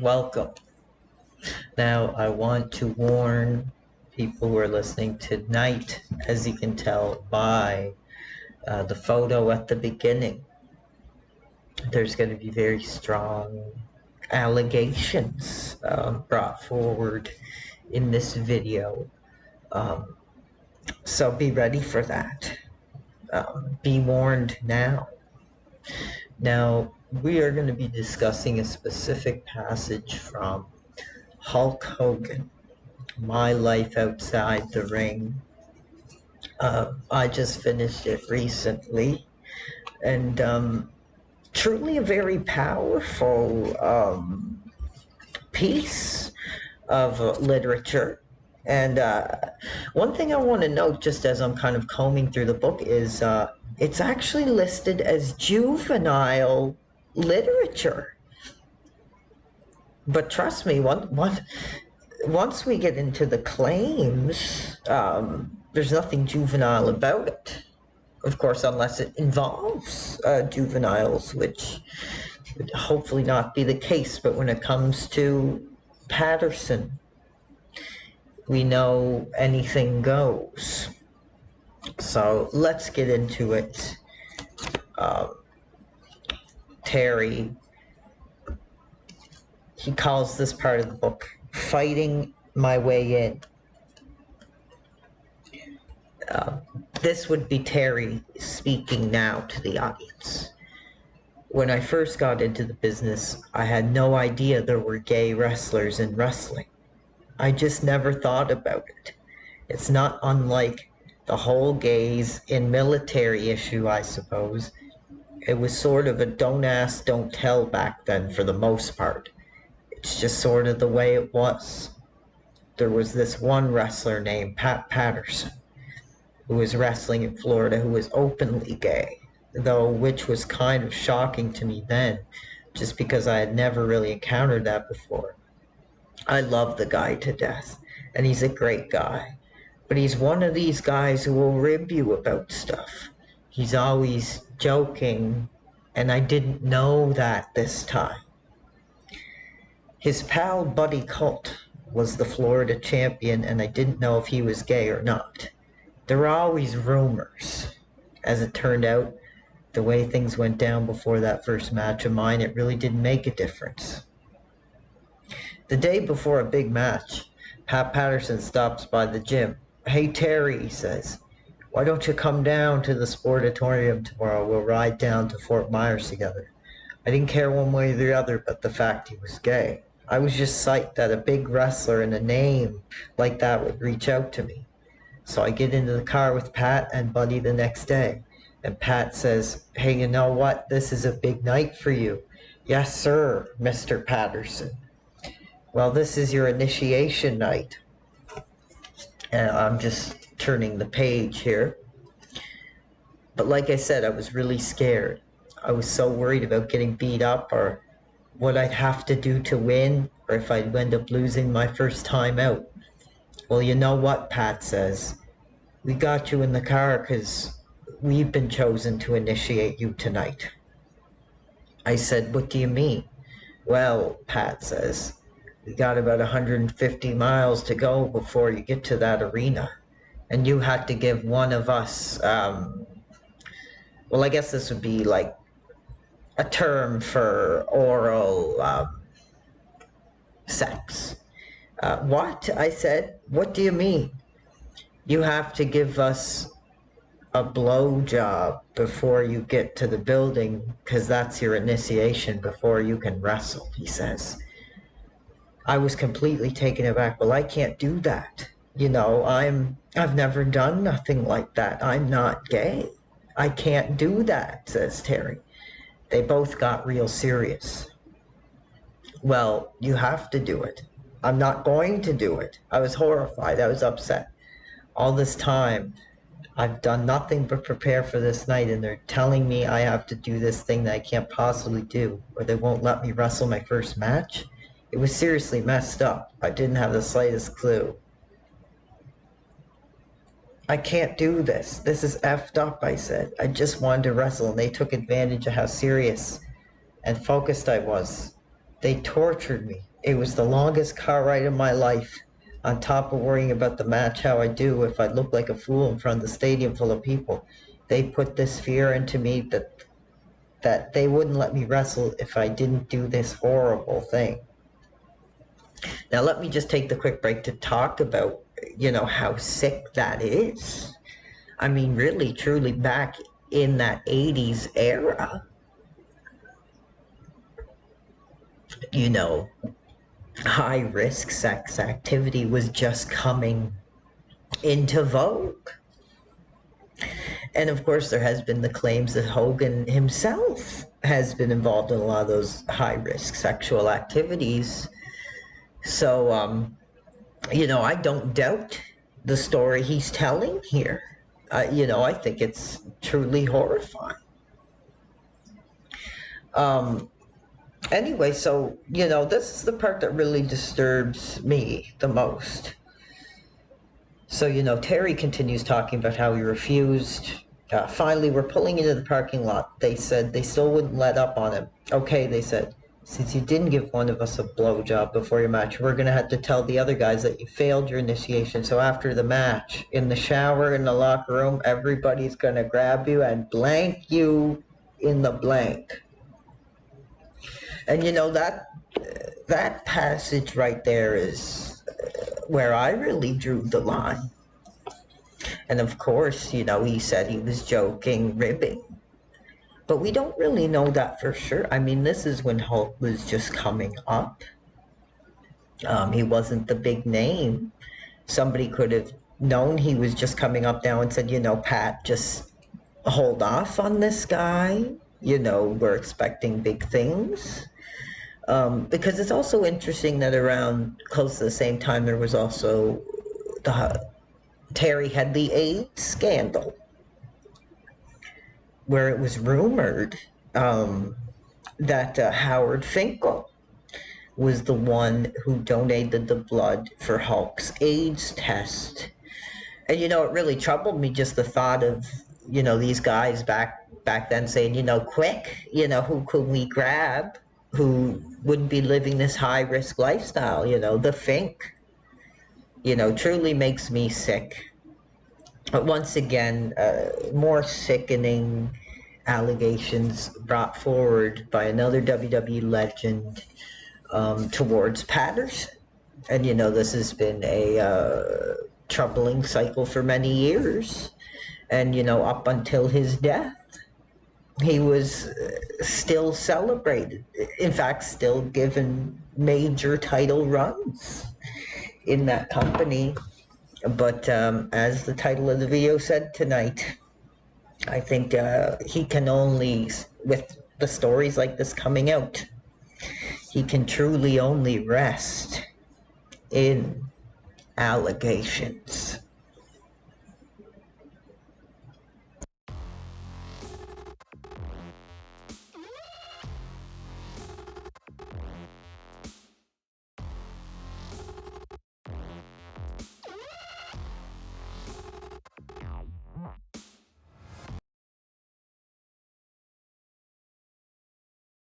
Welcome. Now, I want to warn people who are listening tonight, as you can tell by the photo at the beginning, there's going to be very strong allegations brought forward in this video. So be ready for that. Be warned now. Now, we are going to be discussing a specific passage from Hulk Hogan, My Life Outside the Ring. I just finished it recently, and truly a very powerful piece of literature. And one thing I want to note, just as I'm kind of combing through the book, is it's actually listed as juvenile literature. But trust me, once we get into the claims, there's nothing juvenile about it. Of course, unless it involves juveniles, which would hopefully not be the case. But when it comes to Patterson, we know anything goes. So let's get into it. Terry, he calls this part of the book Fighting My Way In. This would be Terry speaking now to the audience. When I first got into the business, I had no idea there were gay wrestlers in wrestling. I just never thought about it. It's not unlike the whole gays in military issue, I suppose. It was sort of a don't ask, don't tell back then for the most part. It's just sort of the way it was. There was this one wrestler named Pat Patterson who was wrestling in Florida who was openly gay, though which was kind of shocking to me then, just because I had never really encountered that before. I love the guy to death, and he's a great guy. But he's one of these guys who will rib you about stuff. He's always joking, and I didn't know that this time. His pal Buddy Colt was the Florida champion, and I didn't know if he was gay or not. There were always rumors. As it turned out, the way things went down before that first match of mine, it really didn't make a difference. The day before a big match, Pat Patterson stops by the gym. "Hey Terry," he says, "why don't you come down to the Sportatorium tomorrow? We'll ride down to Fort Myers together." I didn't care one way or the other but the fact he was gay. I was just psyched that a big wrestler and a name like that would reach out to me. So I get into the car with Pat and Buddy the next day. And Pat says, "Hey, you know what? This is a big night for you." "Yes, sir, Mr. Patterson." "Well, this is your initiation night." And I'm just turning the page here. But like I said, I was really scared. I was so worried about getting beat up or what I'd have to do to win, or if I'd end up losing my first time out. "Well, you know what," Pat says, "we got you in the car because we've been chosen to initiate you tonight." I said, "What do you mean?" "Well," Pat says, "we got about 150 miles to go before you get to that arena. And you had to give one of us, well, I guess this would be like a term for oral sex." "What?" I said. "What do you mean?" "You have to give us a blow job before you get to the building because that's your initiation before you can wrestle," he says. I was completely taken aback. "Well, I can't do that. You know, I've never done nothing like that. I'm not gay. I can't do that," says Terry. They both got real serious. "Well, you have to do it." "I'm not going to do it." I was horrified. I was upset. All this time, I've done nothing but prepare for this night, and they're telling me I have to do this thing that I can't possibly do, or they won't let me wrestle my first match. It was seriously messed up. I didn't have the slightest clue. "I can't do this. This is effed up," I said. "I just wanted to wrestle, and they took advantage of how serious and focused I was. They tortured me. It was the longest car ride of my life. On top of worrying about the match, how I do if I look like a fool in front of the stadium full of people. They put this fear into me that they wouldn't let me wrestle if I didn't do this horrible thing. Now let me just take the quick break to talk about, how sick that is. I mean, really, truly back in that 80s era, high risk sex activity was just coming into vogue. And of course, there has been the claims that Hogan himself has been involved in a lot of those high risk sexual activities. So, I don't doubt the story he's telling here. I think it's truly horrifying. Anyway, so, this is the part that really disturbs me the most. So, Terry continues talking about how he refused. Finally, we're pulling into the parking lot. They said they still wouldn't let up on him. Okay, they said, since you didn't give one of us a blowjob before your match, we're going to have to tell the other guys that you failed your initiation. So after the match, in the shower, in the locker room, everybody's going to grab you and blank you in the blank. And that passage right there is where I really drew the line. And of course, he said he was joking, ribbing. But we don't really know that for sure. I mean, this is when Hulk was just coming up. He wasn't the big name. Somebody could have known he was just coming up now and said, Pat, just hold off on this guy. We're expecting big things. Because it's also interesting that around close to the same time, there was also Terry had the AIDS scandal, where it was rumored that Howard Finkel was the one who donated the blood for Hulk's AIDS test. And, it really troubled me, just the thought of, these guys back then saying, quick, who could we grab who wouldn't be living this high-risk lifestyle, the Fink. Truly makes me sick. But once again, more sickening allegations brought forward by another WWE legend towards Patterson. And, this has been a troubling cycle for many years. And, up until his death, he was still celebrated. In fact, still given major title runs in that company. But as the title of the video said tonight, I think he can only, with the stories like this coming out, he can truly only rest in allegations.